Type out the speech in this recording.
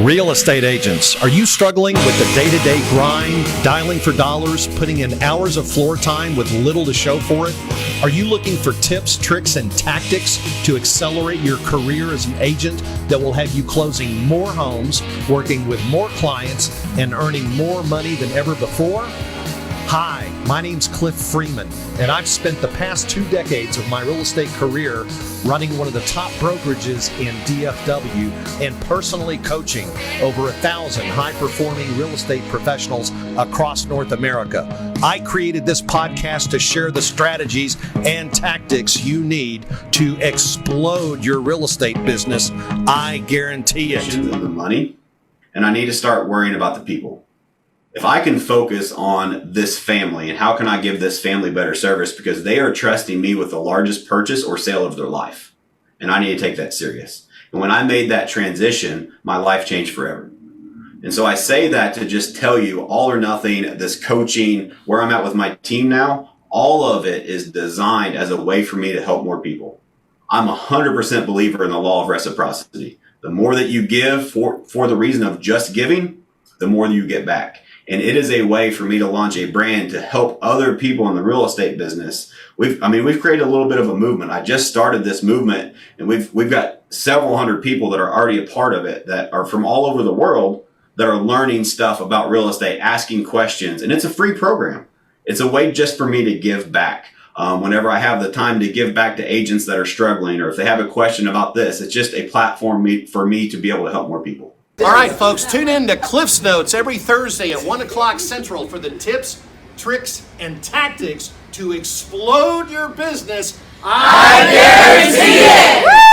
Real estate agents, are you struggling with the day-to-day grind, dialing for dollars, putting in hours of floor time with little to show for it? Are you looking for tips, tricks, and tactics to accelerate your career as an agent that will have you closing more homes, working with more clients, and earning more money than ever before? Hi, my name's Cliff Freeman, and I've spent the past 2 decades of my real estate career running one of the top brokerages in DFW and personally coaching over 1,000 high-performing real estate professionals across North America. I created this podcast to share the strategies and tactics you need to explode your real estate business. I guarantee it. The money, and I need to start worrying about the people. If I can focus on this family and how can I give this family better service, because they are trusting me with the largest purchase or sale of their life. And I need to take that serious. And when I made that transition, my life changed forever. And so I say that to just tell you, all or nothing, this coaching, where I'm at with my team now, all of it is designed as a way for me to help more people. I'm 100% believer in the law of reciprocity. The more that you give for the reason of just giving, the more you get back. And it is a way for me to launch a brand to help other people in the real estate business. We've created a little bit of a movement. I just started this movement, and we've got several hundred people that are already a part of it that are from all over the world that are learning stuff about real estate, asking questions, and it's a free program. It's a way just for me to give back. Whenever I have the time to give back to agents that are struggling, or if they have a question about this, it's just a platform for me to be able to help more people. All right, folks, tune in to Cliff's Notes every Thursday at 1 o'clock Central for the tips, tricks, and tactics to explode your business. I guarantee it!